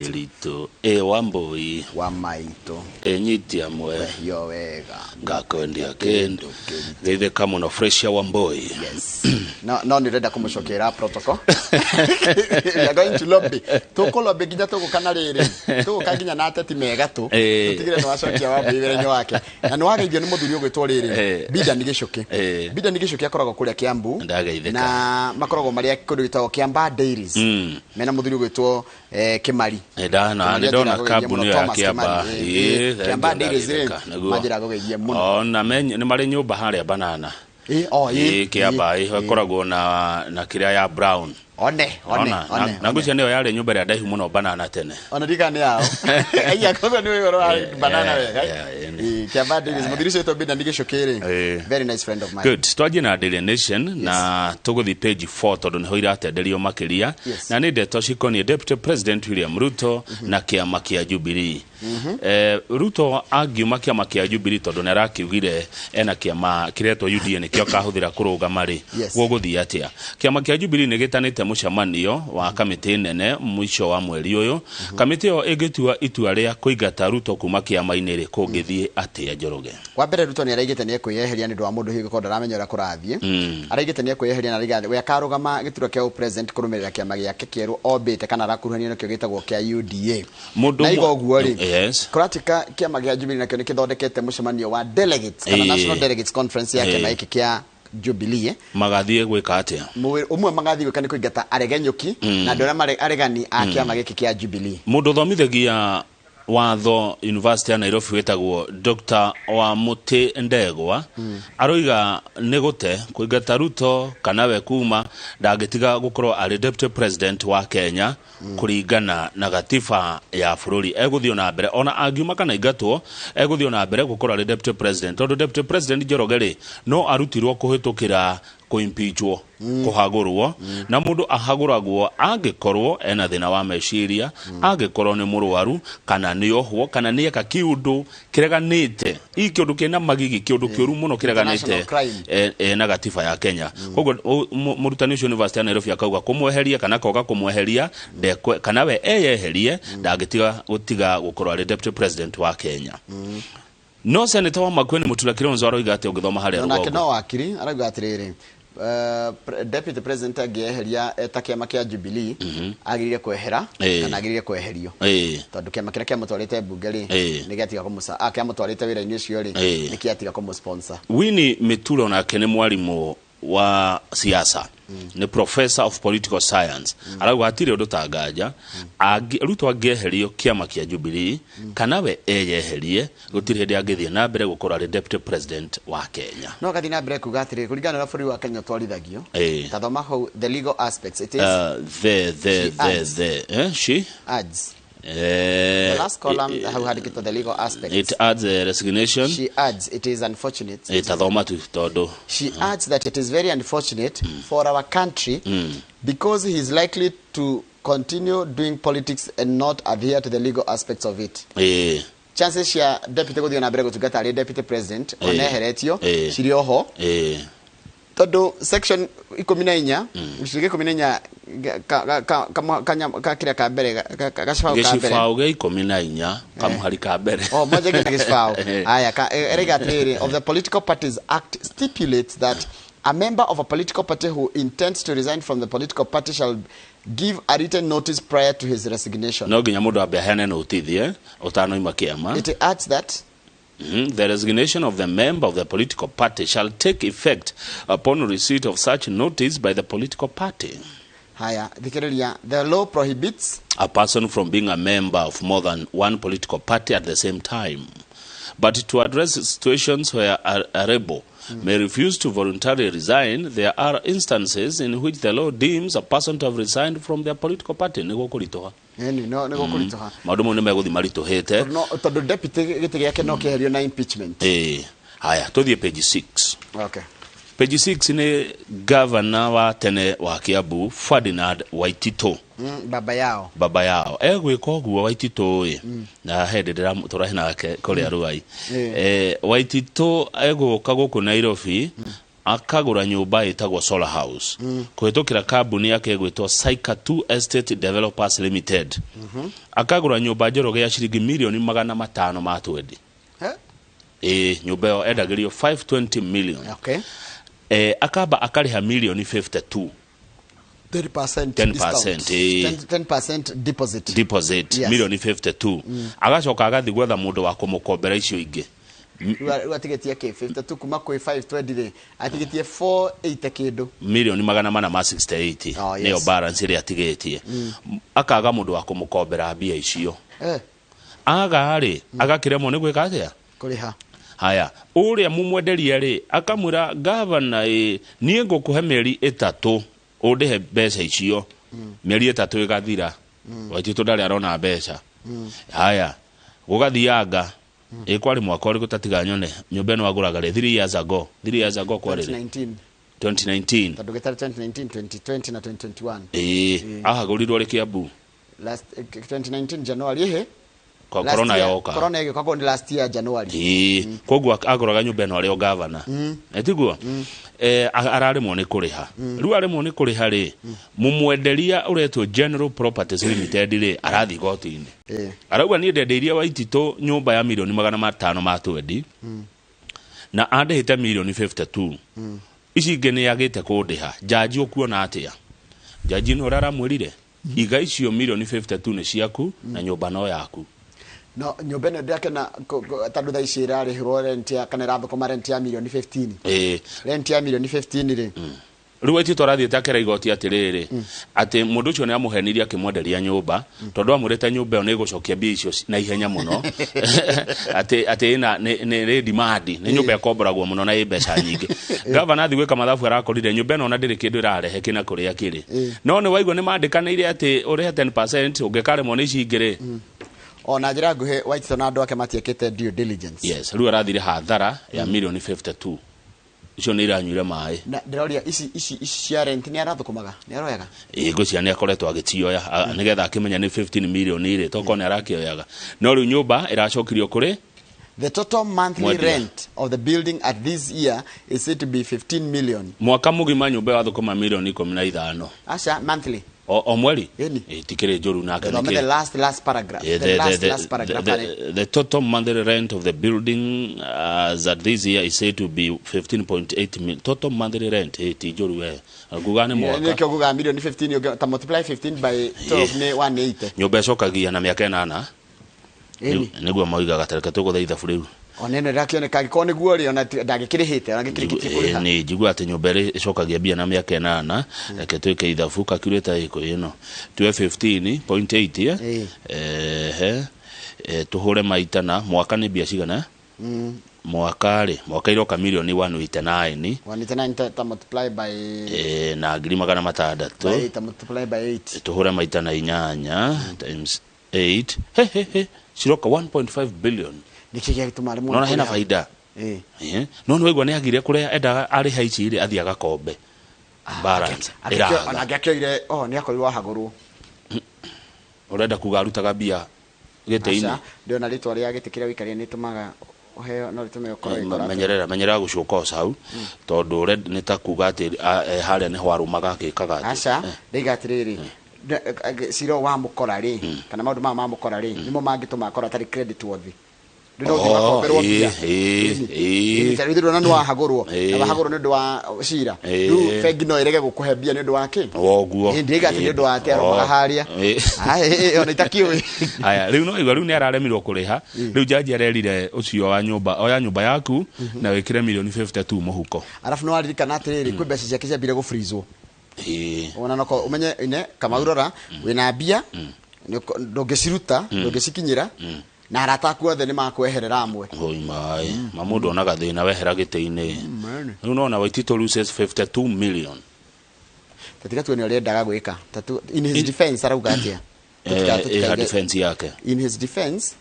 Elito Wambui wa maito enyiti amwe yo wega gakondia kendo githe kama no fresh ya Wambui. Yes. No ni reda kumushokera protocol. Ya going to lobby. Toko lobby ginya toko kana rere. Toko kaginya na ateti mega tu. Tutigire no washokia Wambui werenyo wake. Na no wageithio ni muthuri ugwitwo rere. Bida nigicoke. Bida nigicoke akoragwo kuria Kiambu. Na makoragwo maria kundu gitagwo Kiamba Dairies. Mena muthuri ugwitwo Kimari. Na ndona kabuni ya Kiamba. Kiamba Dairies majira gogeithia muno. Na ni mari nyumba haria banana. Kiamba ikoragwo na kiria ya brown. One. Na ngucia niyo yale nyumba ya ndaihu muno banana tene. Ona diga ni yao. Aiya kono ni wero banana wega. Kiamba Dairies muthiri to Bida ndigicukire. Very nice friend of mine. Good. Twaje na Daily Nation na tuguthi page 4 tondu ni hoira atenderio makiria na ni ndeto cikoni Deputy President William Ruto na kiama kia Jubilee. Ruto agiuma kiama kia Jubilee tondu ni arakiugire ena kiama kiretwo UDA ni kio kahuthira kuruga mari guguthi atia. Kiama kia Jubilee ni gitanite mucamanio wa kamiti nene mwisho wa mweri uyu. Kamiti yo igitua itua ria kuingata Ruto kuma kiama-ini ri kungithie atia Njoroge. Wa mbere Ruto ni araigite ni ekweyeheria ni ndu wa mundu higo ko ndaramenyera kurathie. Araigite ni ekweyeheria na riga we akarugama gituro kia president kurumirira kiama giake kieru obite kana rakuruhania no kio gitagwo kia UDA. Na igo guo ri kuratika kiama gia Jubilee na kio ni kithondekete mucemanio wa delegates kana National Delegates Conference ya kiama iki kia Jubilee magathie gwika atia umwe magathie gwika ni kuingata aregenyuki na ndora mare aregani a kiama giki kia Jubilee. Mundu thomithagia watho University ya Nairobi wetagwo Dr. Wamuti Ndegwa aroiga negute kuingata Ruto kana we kuma ndagitiga gukorwo ari Deputy President wa Kenya kuringana na gatiba ya bururi eguthio na mbere ona angiuma kana ingatwo eguthio na mbere gukorwo ari Deputy President tondu Deputy President Njoroge no arutirwo kuhitukira kuimpeachwo kuhagurwo na mundu ahaguragwo angikorwo ena thina wa meciria angikorwo ni murwaru kana ni ohwo kana ni eka kiundu kireganite ikiundu kina magigi kiundu kioru muno kireganite na gatiba ya Kenya. Koguo murutani ucio University ya Nairobi akauga kumweheria kana koga kumweheria kana we eyeherie ndagitiga gutiga gukorwo ari Deputy President wa Kenya. No Senator wa Makueni Mutula Kilonzo aroiga ati ugithoma haria rugo. Na no wakiri arauga atiriri Deputy President agiyeheria eta kiama kia Jubilee agirire kwehera kana agirire kweherio tondu kiama kiria kia mutwarite bunge ri ni giatiga kumusa kia mutwarite wira-ini ucio ri ni giatiga kumusponsor. Winnie Mitulo na kene mwarimu wa siasa ni professor of political science arauga atire undu tangaja Ruto ageherio kiama kia Jubilee kana we eyeherie gutire hindi angithie na mbere gukorwo ari Deputy President wa Kenya. No gathi na mbere kuga atire kuringana na bururi wa Kenya twarithagio tathoma how the legal aspects it is she adds the last column how had it the legal aspects it adds a resignation. She adds it is unfortunate she adds that it is very unfortunate for our country because he is likely to continue doing politics and not adhere to the legal aspects of it. Chances ya deputy guthio na mbere gutungata ari Deputy President oneheretio ciri oho todo section 14 gicige 14 ka kira ka mbere gacifao ge 14 kamuhari ka mbere moja gicifao aya erega tiri of the Political Parties Act stipulates that a member of a political party who intends to resign from the political party shall give a written notice prior to his resignation. No ginya mundu abe hene no utithie utano imakiama. It adds that the resignation of the member of the political party shall take effect upon receipt of such notice by the political party. The law prohibits a person from being a member of more than one political party at the same time. But to address situations where a rebel may refuse to voluntarily resign, there are instances in which the law deems a person to have resigned from their political party. Nego kuritoha. Madumo ne meguthi maritohete. No tondu deputy giti giake no kiherio na impeachment. Haya tuthie page 6. Okay. Page 6 ni governor wa tene wa Kiambu Ferdinand Waitito. Baba yao egwika oguo Waitito na hende ndira turahina ke kuria ruai Waitito eguka guku Nairobi akagura nyumba itagwo Solar House kuhitukira kambuni yake igwitwo Saika 2 Estate Developers Limited. Akagura nyumba njoroge ya shilingi milioni 500 ma twendi. Nyumba yo endagirio 520 million. Okay. Akaba akariha milioni 52. 10% deposit. Yes. Milioni 52. Agacoka agathi gwetha mundu wa kumukombera icio ingi. Atigetie ke 52 kuma kwi 520 atigetie 480 kindu milioni 468 niyo balance ile atigetie. Akaga mundu wa kumukombera mbia icio. Agari agakiremo ni gwika atia kuriha. Haya uria mumwenderia ri akamwira governor nie ngukuhe mieri 3 undihe mbeca icio. Mieri 3 igathira waitu ndari arona mbeca. Haya gugathianga kwari mwaka uri gutatiga nyone nyumba eno aguraga 3 years ago kwari 2019 tatu getari 2019 2020 na 2021 ahagurirwo ri Kiambu last 2019 January corona yoka corona yake kako ni last year January koguo aguraga nyumba eno ari o governor etiguo ararimo ni kuriha riu arimo ni kuriha ri mumwenderia uretwo General Properties Limited ri arathi gotini arauga ni ndendeirie Waititu nyumba ya milioni 500 ma twendi na andehite milioni 52 ici ngene yagite kundiha jaji okuona atia jaji no rara mwirire iga icio milioni 52 ni ciaku na nyumba no yaku. No nyumba eno ndake na tandu tha ici irari rent ya kana ratho kuma rent ya milioni 15 rent ya milioni 15 ri riu Waititu arathiete akera igoti atiriri ati mundu ucio ni amuhenirie akimwenderia nyumba tondu amurete nyumba ni gucokia mbia icio na ihenya muno ati ina ni demand ni nyumba yakomboragwo muno na mbeca nyingi. Governor athi gwika mathabu arakorire nyumba eno na ndiri kindu irarehe kina kuria kiri no ni waigwa ni mandikaniire ati urihe 10% ungikaremwo ni cingiri ona njira nguhe Waititu na andu ake matiekete due diligence. Yes riu arathire hathara ya milioni 52 icio ni iranyuire mai na ndiroria ici cia rent ni arathukumaga ni aroyaga ngucia ni akoretwo agitioya nigetha akimenya ni 15 million ire toko ni arakioyaga no riu nyumba iracokirio kuri. The total monthly rent of the building at this year is said to be 15 million. Mwaka mugima nyumba ya thukuma milioni 15. Asha monthly o mweri tikire njuru na the last paragraph the total monthly rent of the building that this year is said to be 15.8 million total monthly rent tijuru we gugane mwaka ni kyo guga milioni 15 yo ta multiply 15 by 12 ni 180 nyumba cokagia na miaka 8 niguo mauiga gatareka tuguthaitha buriu onene rakioneka gikone guo ri ona ndagikirihite ona gikirikitie kuriha ni njigua ati nyumba ri icokagia bia na miaka 8 reke twike ithabu calculator iko ino 15.8 tuhure maita na mwaka ni bia cigana mwaka iroka milioni 189 ta multiply by na ngiri 600 ta multiply by 8 tuhure maita na 8 times 8 ciroka 1.5 billion nikigia gitumare mu no hena faida no no igwa ni agire kuria enda ari haici ri athia gakombe balance anagakire ni akoirwa haguru urenda kugarutaga bia giteini ndio na ritwa ria gitikira wikaria ni tumaga oheo no ritume ukoro menyerera gucoka sau tondu red ni ta kuga ati haria ni hwarumaga akikaga acha ndigatiriri siro wa mukora ri kana maundu ma mukora ri nimo mangituma akora tari credit worthy ndindo ngakomberwa bia ndiritiro na nwa hagurwo na hagurwo ni ndo wa cira ru fegi no irege gukuhe bia ni ndo wake woguo ndigati ni ndo wa tero haria ona itakiwe aya riu no igwa riu ni araremirwo kuriha riu jaji arerire ucio wa nyumba oya nyumba yaku na wikire milioni 52 muhuko arafu no aririkana atiriri kwi mbeca ciake ciambire gufrizwo ona nako umenye ine kama urora wina bia ndogeciruta ndogecikinyira na arataku othe ni makweherera amwe mai mamundu onaga thina wehera giteini riu nona Waititu loses 52 million tatigatu ni oriendaga gwika tatu in his defense arauga atia defense yake in his defense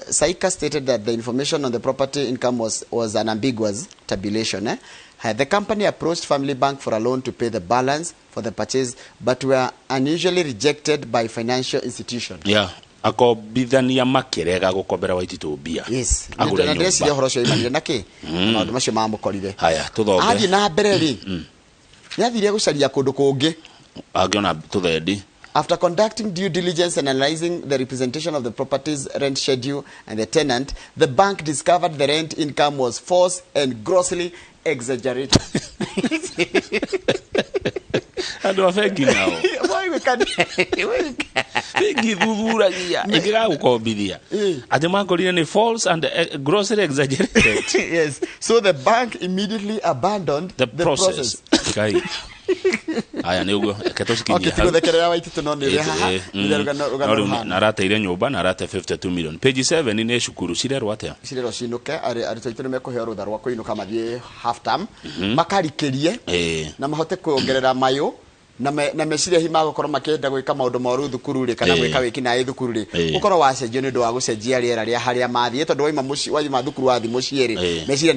Saika stated that the information on the property income was an ambiguous tabulation. The company approached Family Bank for a loan to pay the balance for the purchase, but were unusually rejected by financial institutions. akobithania makirega gukombera Waititu mbia. Yes, na ndĩreciria ũhoro ũcio imanire na kĩ maũndũ macio mamũkorire. Haya tuthombe athiĩ na mbere rĩ nĩathiire gũcaria kũndũ kũngĩ angĩona tuthendi. After conducting due diligence and analyzing the representation of the property's rent schedule and the tenant, the bank discovered the rent income was false and grossly exaggerated. Andu afengi nao. Why we can Bengi thuthuragia ingira gukombithia. Ati makorire ni false and grossly exaggerated. Yes. So the bank immediately abandoned the process. Kai. Aya ni ugo ketosikinyia. Okay, tugothekerera Waititu no ni haha. Narateire nyumba na arate 52 million. Page 7 ni cukuru cirerwo atia. Cirerwo cinuke ari toitu ni mekuheo rutha rwa kuinuka mathie half term makarikirie na mahote kuongerera mayo na meciria hi magokorwo makenda gwika maundu moru thukuru ri kana gwika wiki na thukuru ri ukorwo wacenjio ni ndu wa gucenjia riera ria haria mathie tondu waima muci waima thukuru wathi muci ri meciria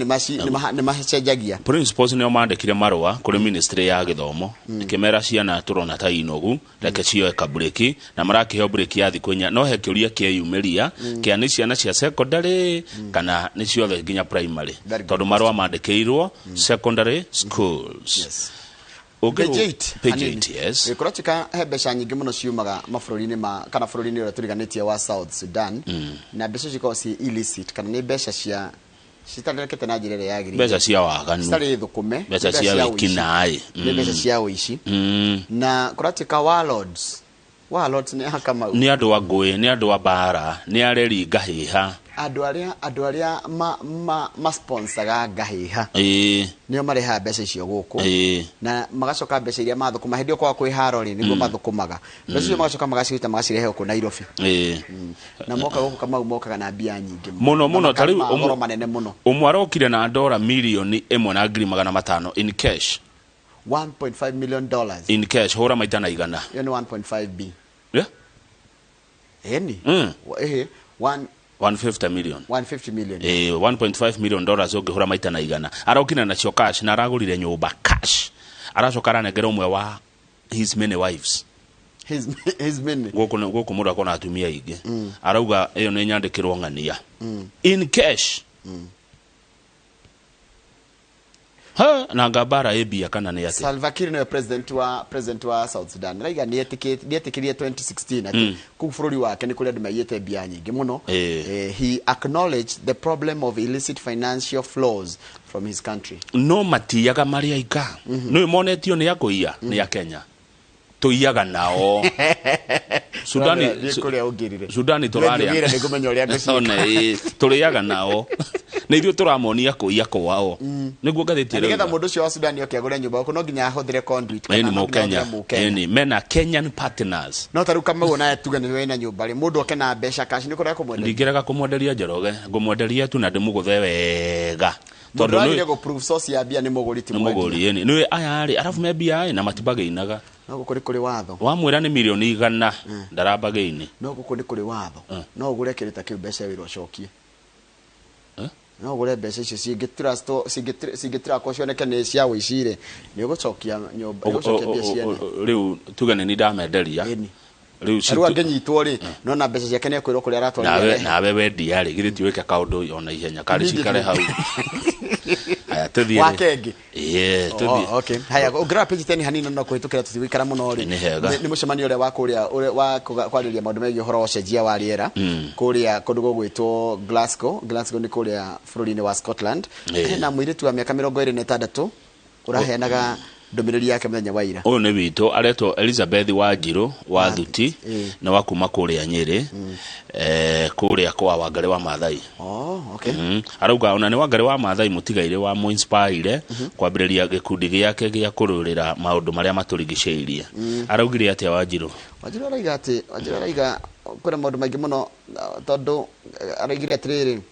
ni macenjagia. Principals ni omandikire marwa kuri ministry ya githomo ikimera ciana turona ta inogu reke cio kabreki na marakiheo breki ya thikunya no he kiuria kieyumiria kia ni ciana cia secondary kana ni ciothe nginya primary tondu marwa mandikirwo secondary schools. Yes. Page 8, yes. Kuratika hebesha nyingi muno ciumaga mabũrũri-inĩ ma kana bũrũri-inĩ ũrĩa tũriganĩtie wa South Sudan na mbeca cikorwo ci illicit kana nĩ mbeca cia citarekete na njĩra ĩrĩa yagĩrĩire. Mbeca cia waganu. Citarĩ thũkume. Mbeca cia wĩkinaĩ. Mbeca cia ũici. Na kuratika warlords nĩ hakama. Nĩ andũ a ngũĩ, nĩ andũ a bara, nĩ areri ngahiha. Andũ arĩa ma sponsaga ngahiha nĩo mareha mbeca icio gũkũ na magacoka mbeca iria mathũkuma hĩndĩ kwa kwĩharo rĩ nĩguo mathũkumaga mbeca icio magacoka magaciruta magacirehe gũkũ Nairobi na moka gũkũ kama mokaga na mbia nyingĩ mũno tari ũmwe manene mũno ũmwe arokire na $1 milioni 1.5 in cash $1.5 million in cash hora maita na igana yani 1.5 b yeah yani 150 million 150 million $1.5 million ungihura maita na igana arokina na cio cash na aragurire nyumba cash aracokara negera umwe wa his many wives his many goku mura kona atumia ingi arauga iyo ni nyandikirwo ngania in cash ha na ngabara ebia kana ni ati Salva Kiir no president wa South Sudan raiga ni etikirie 2016 ati ku bũrũri wake ni kuri andu mayite mbia nyingi muno he acknowledged the problem of illicit financial flows from his country no matiaga maria ika no monetio ni yakuia ni ya Kenya tuiyaga nao Sudani turaria ngumenya uria ngũciona turiyaga nao na ithuĩ turamonia kuiya kwao niguo ngathĩtie rĩu nĩgetha mũndũ ũcio wa Sudan yoke agũre nyũmba gũkũ no nginya ahũthĩre conduit kana Mukenya mena Kenyan partners no taru kama wona tuga nĩ wena nyũmba rĩ mũndũ oke na mbeca cash nĩ kũrĩa kũmwenderia ndingĩrega kũmwenderia Njoroge ngũmwenderia tu na ndĩmũgũthe wega tondũ nĩ go proof source ya bia nĩ mũgũri ti mũgũri nĩ aya rĩ arafu me bia na matibagĩinaga no gũkũ kũrĩ watho wamwĩra nĩ milioni 100 ndarambagĩini no gũkũ kũrĩ watho no ũgũre kĩrĩta kĩu mbeca wĩra ũcokie no gure mbeca icio cingĩtira ko cioneke nĩ cia wĩcire nĩ ũgũcokia nyũmba ũcokia mbia ciene rĩu tugane ni ndamenderia rĩu angĩnyitwo rĩ no na mbeca ciake nĩ kwĩrwo kũrĩa aratwarithia nawe wendia rĩ githĩ tiweke kaũndũ ona ihenya kari cikare hau haya tuthie wakenge tuthie okay haya ũngĩra page 10 hanini no kũhĩtũkĩra tũtigũikara mũno rĩ nĩ mũcemanio ũrĩa wa kwarĩria maũndũ megiĩ ũhoro wa ũcenjia wa rĩera kũrĩa kũndũ gũgwĩtwo Glasgow nĩ kũrĩa bũrũri-inĩ wa Scotland na mũirĩtu wa mĩaka 26 ũraheanaga ndomiriri yake mthenya wa ira uyu ni wito aretwo Elizabeth Wanjiru wa Thuti na wa kuma kuria Nyeri kuria kwa Wangari wa Maathai okay arauga ona ni Wangari wa Maathai mutigaire wa mu inspire kwambiriria gikundi giake gia kururira maundu maria maturigiceirie araugire atia Wanjiru araiga kura maundu maingi muno tondu araigire atiriri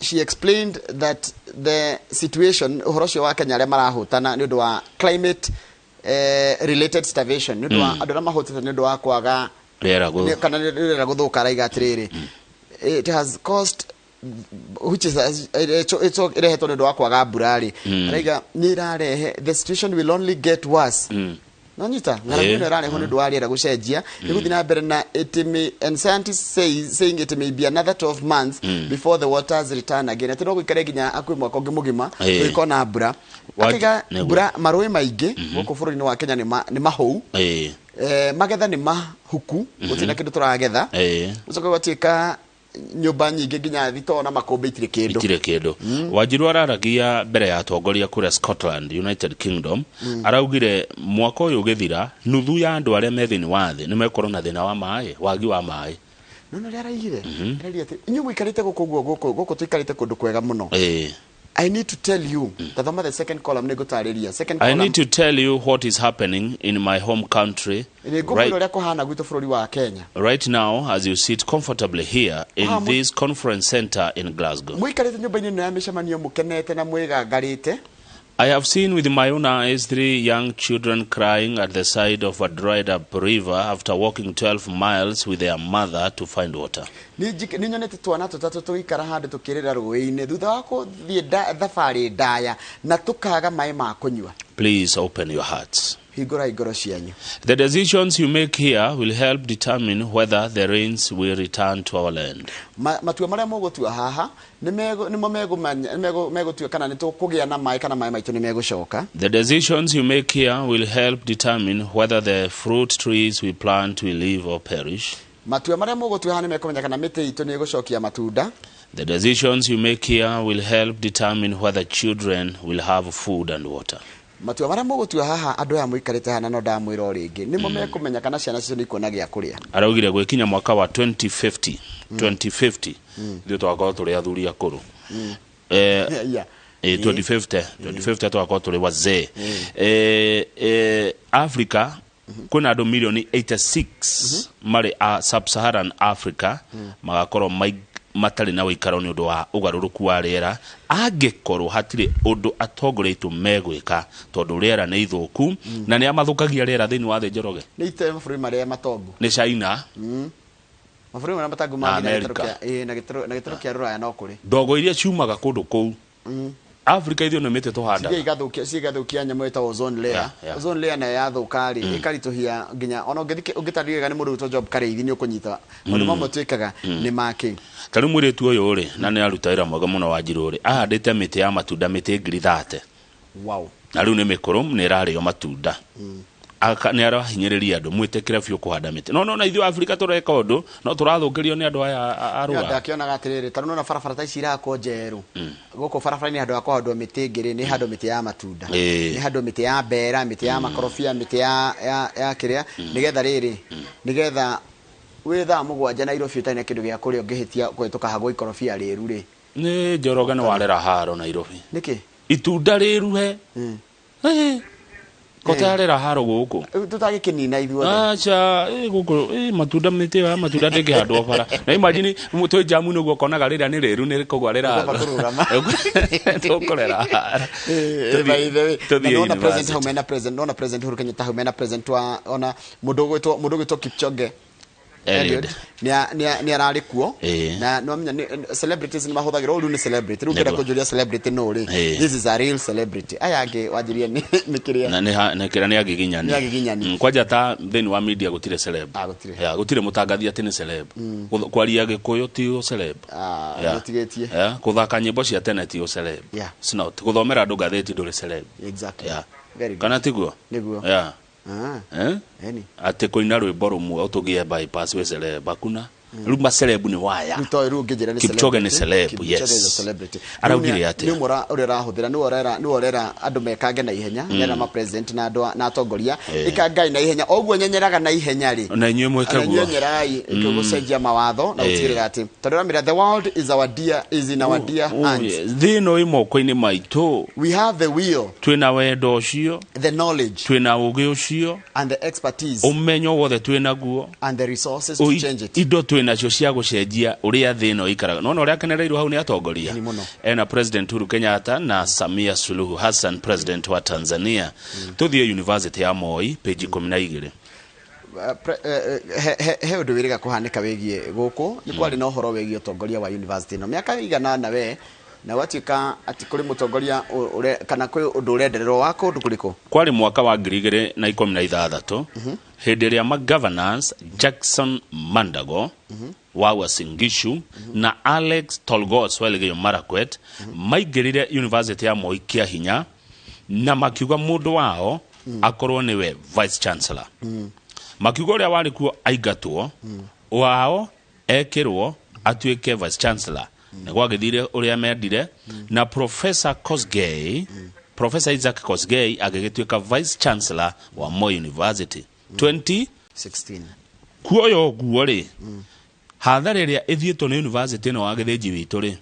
she explained that the situation uhorosho wa Kenya marahutana ni undu wa climate related starvation ni undu wa andu na mahutana ni undu wa kwaga rera guthuka raiga atiriri it has caused which is it's irehetwo ni undu wa kwaga mbura ri raiga ni irarehe the situation will only get worse no nyita ngaragu no rane hono ndwari era gucenjia iguthi na mbere na and scientists saying it may be another 12 months before the waters return again atino gwikare ginya akwi mwaka ungi mugima ikona mbura akiga mbura marui maingi guku bururi-ini wa Kenya ni mahou magetha ni mahuku gutina kindu turagetha ucoka gwatika nyumba nyingi ginya thito na makombe itire kindu Wanjiru araragia mbere ya atongoria kure Scotland United Kingdom araugire mwaka uyu githira nuthu ya andu aria me thini wa thi nimekoro na thina wa mai wagi wa mai no araigire ati inyu mwikarite guku tuikarite kundu kwega muno I need to tell you the second column negutariria second column I need to tell you what is happening in my home country right now as you sit comfortably here in this conference center in Glasgow. I have seen with my own eyes 3 young children crying at the side of a dried up river after walking 12 miles with their mother to find water. Please open your hearts. The decisions you make here will help determine whether the rains will return to our land. The decisions you make here will help determine whether the fruit trees we plant will live or perish. The decisions you make here will help determine whether children will have food and water. Matua mara mugutua haha andu aya muikarite hana no ndamwira o ringi nimo mekumenya kana ciana cicio ni kuona gia kuria araugire gwikinya mwaka wa 2050 ndio twakorwo turi athuri akuru 2050 twakorwo turi wazee Africa kuna andu milioni 86 mari sub-Saharan Africa magakorwo matari na wikaro ni undu wa ugaruruku wa riera angikorwo hatire undu atongoretwo megwika tondu riera ni ithuku na ni amathukagia riera thini wa Njoroge ni ite mafuri maria matongu ni China mafuri maria matangu mangi na gitoro kia Ruraya no kuri ndogo iria ciumaga kundu kou Africa ithio nimete tuhanda sigathukia nyamo eta ozone layer ozone layer na yathukari ikarituhia nginya ona ungitariga ni mundu to job kareithi ni ukunyita mundu mamwe twikaga ni maki tari muritu uyu ri na ni arutaira mwega muno Wanjiru ri ahandite miti ya matunda miti ngiri 30 wow na riu ni mikuru ni rario matunda aka ni arahinyiriria andu mwitekira biu kuhanda miti no na ithio Africa tureka undu no turathukirio ni andu aya arua ndakiona atiriri tanu na barabara ta icira ko njeru guko barabara ni andu akwa andu miti ngiri ni handu miti ya matunda ni handu miti ya mbera miti ya makorofia miti ya kiria nigetha riri nigetha witha mugwanja na Nairobi utane kindu gia kuria ungihitia kwituka hago ikorofia riru ri ni Njoroge ni warera haro Nairobi niki itunda riruhe kotarera haro guku tutagikinina ithuothe acha guku matunda miti ya matunda ndike handwa bara na imagine mutwe jamu nugo konaga rira ni riru ni kugwarira tukorera no president Uhuru Kenyatta humena president wa ona mudogo to Kipchoge Eliud ni arari kuo na no menya celebrities ni mahuthagira uru ni celebrity ru kira kujuria celebrity no ri this is a real celebrity ayage wajiria ni kiria na ni kira ni agiginyani kwaja ta theni wa media gutire celeb gutire mutangathi ati ni celeb kwaria gikuyu ti o celeb gutigetie kuthaka nyimbo cia tene ti o celeb snot kuthomera andu gatheti nduri celeb exactly very good kana tiguo niguo eni ate koina rwimbo rumwe utugie bypass we celeb bakuna rumba celeb ni waya Kipchoge ni celeb yes araugire ate ni mura urera huthira ni orera andu mekange na ihenya yana ma president na andu na atongoria ikangai na ihenya oguo nyenyeraga na ihenya ri na inywe mwekaguo nyenyerai ikugucenjia mawatho na utigirira ati tondramira the world is our dear is in our dear hands thino imoko-ini maitu we have the will twina wendo ucio the knowledge twina ugi ucio and the expertise umenyo wothe twina guo and the resources to change it indo nacio cia gucenjia uria thino ikaraga no uria kenereiru hau ni atongoria ena president Uhuru Kenyatta na Samia Suluhu Hassan president wa Tanzania tuthie university ya Moi page 12 he undu wiriga kuhanika wegie guku ni kwari no horo wegie utongoria wa university no miaka igana na we na watuika ati kuri mutongoria kana kwi undu urendererwo wako undu kuriko kwari mwaka wa 2016 hindi ria governors Jackson Mandago wa Uasin Gishu na Alex Tolgos wa Elgeyo Marakwet maigirire University ya Moi Kiahinya na makiuga mundu wao akorwo niwe vice chancellor makiuga uria wari kuo aigatwo wao ekirwo atuike vice chancellor na gwagithire uria mendire na Professor Isaac Kosgei agigituika vice chancellor wa Moi University 2016 kuoyo guori hathara iria ithietwo ni university no agithinji witu ri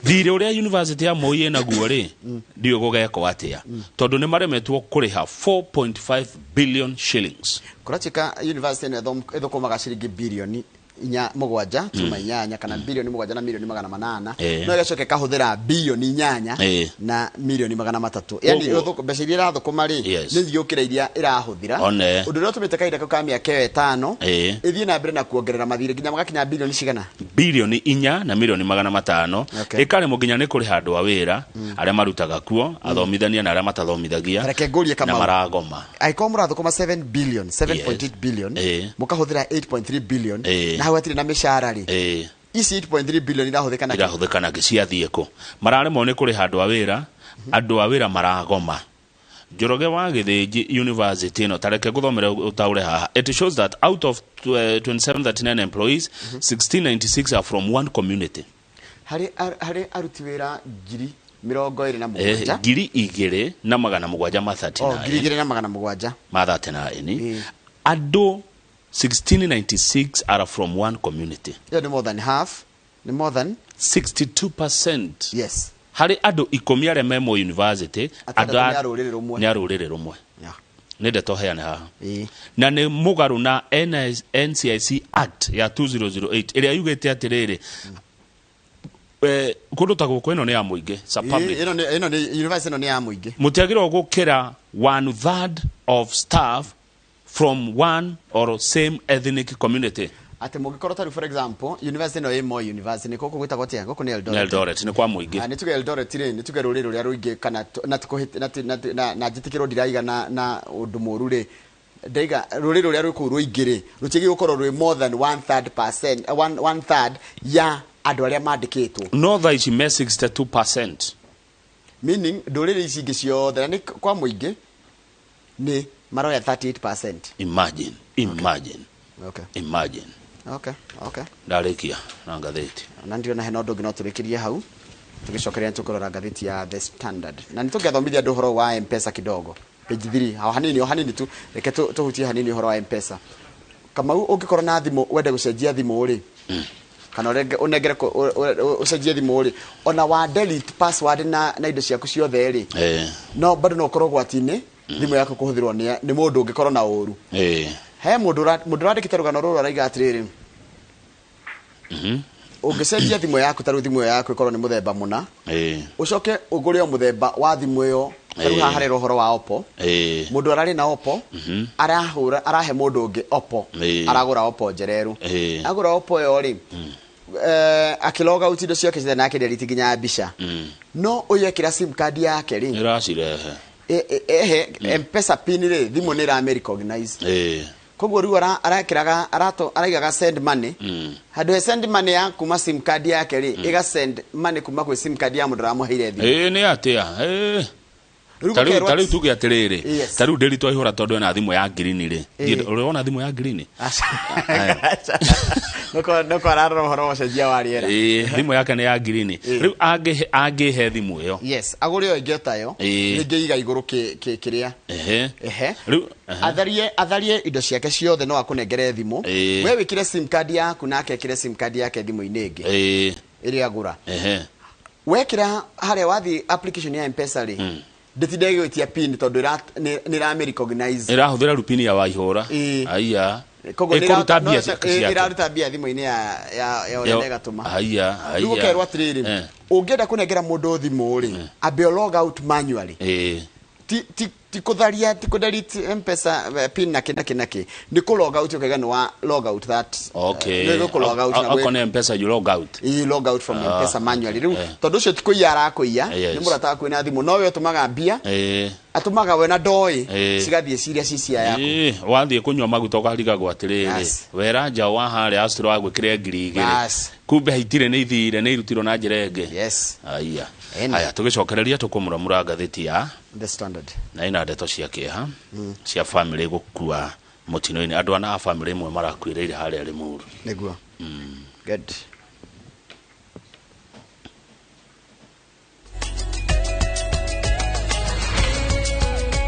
thire uria university ya Moi ena guori ndio gugeko atia tondu ni maremetwo kuriha 4.5 billion shillings kuratika university ne ithukumaga ciringi bilioni inya mugwanja tuma inyanya kana bilioni mugwanja na milioni 800 no igacoke kahuthira bilioni inyanya na milioni 300 yani mbeca iria irathukuma ri ni thiukira iria irahuthira undu no tumite kaida ka miaka 5 ithie na mbere na kuongerera mathire nginya magakinya bilioni cigana bilioni 4 na milioni 500 ikare muginya ni kuri handu wa wira aria marutaga kuo athomithania na aria matathomithagia na maragoma aiko murathukuma 7 billion 7.8 billion mukahuthira 8.3 billion hawatiri na mishahara ri isi 8.3 billion irahuthika na giciathie ko marare mone kuri handu wa wira andu wa wira maragoma Njoroge wa Githinji University no tareke guthomera utaure haha it shows that out of 2739 employees 1696 are from one community hari aruti wira ngiri 27 ngiri 2 na 739 ngiri 2 na 700 39 andu 1696 are from one community. Yeah, more than half. More than 62%. Yes. Hari adu ikomi are Memo University ada nyarurire rumwe. Yeah. Nende toheane ha. Na ne mugaru na NCIC Act ya 2008 iria yugete atiriri. Kundu taguko ino ni ya muingi sa public. Ino ni university ino ni ya muingi. Mutiagirwo gukira 1/3 of staff from one or same ethnic community. Ate mugikoro taru for example university no Moi University niko gwita gotia goko ni Eldoret ni kwa muingi ni tuge Eldoret ri ni tuge ruriro ria ruingi kana na tukuhite na jitikiro diraiga na undu muru ri ndaiga ruriro ria ruku ruingiri ruchigi gukoro rwi more than 1/3 ya andu aria mandikitwo no tha ici me 62% meaning nduriri ici ingi ciothe ni kwa muingi ni maroya 38%. Imagine. Okay. Imagine. Okay. Ndarikia na ngatheti. Na ndio na heno ndogi no turikirie hau. Tugicokeria tukorora ngatheti ya The Standard. Na nitugathomithia ndu horo wa M-Pesa kidogo. Page 3 hanini tu reke tuhutie hanini horo wa M-Pesa. Kama ungikorwo na thimu wende gucenjia thimu ri. Kana unegere ucenjia thimu ri. Ona wa delete password na indo ciaku ciothe ri. No bado no korwo gwatini. Thimu yako kuhuthirwo ni mundu ungikorwo na uru he mundu randikite rugano ruru araiga atiriri ungicenjia thimu yako taru thimu yako ikorwo ni muthemba muna ucoke ugure muthemba wa thimu iyo taru haha ri rohoro wa Oppo mundu arari na Oppo arahe mundu ungi Oppo aragura Oppo njereru agura Oppo yo ri akiloga utido ciake cithe nake delete ginya mbica no uyekira sim card yake ri iracirehe M-Pesa pin ri thimu ni ra recognize koguo riu arakiraga araigaga send money handu send money ya kuma sim card yake ri iga send money kuma kwi sim card ya mundu ramuheire thimu ni atia Tari tuge atiriri taru delete ihura tondu na thimu ya green ri uriona thimu ya green noko araro horo cenjia wariera thimu yake ni ya green riu angihe thimu iyo yes aguri yo ingeta yo ningi iga iguru kiria riu atharie indo ciake ciothe no akunengere thimu we wikire sim card yaku nake ekire sim card yake thimu-ini ingi iri agura wekira hare wathi application ya M-Pesa ri nditindege gwitia pin tondu ni ra recognize irahuthira rupini ya waihura aiya ikuruta bia iraruta bia thimu-ini ya orenega tuma aiya rukerwa tiriri ungienda kunengera mundu thimu ri abe log out manually ti tikutharia tikudelete mpesa pin na kinaki ni ku log out ukaiga no log out that okay ku log out na we mpesa you log out log out from mpesa manually riu tondu cio tikuiara kuiya ni murata ku ina thimu no we tumaga mbia atumaga we na ndoi cigathie ciria cicia yako wathie kunywa maguta ukariga gwatiriri wera nja wa hare astro agwikire ngiri igiri kumbe haitire ni ithire ni irutirwo na njirenge aya tugicokereria tukumuramura ngatheti ya The Standard na ina ndeto cia kieha cia family gukua mutino-ini andu ana family imwe marakwiriire hare Limuru niguo good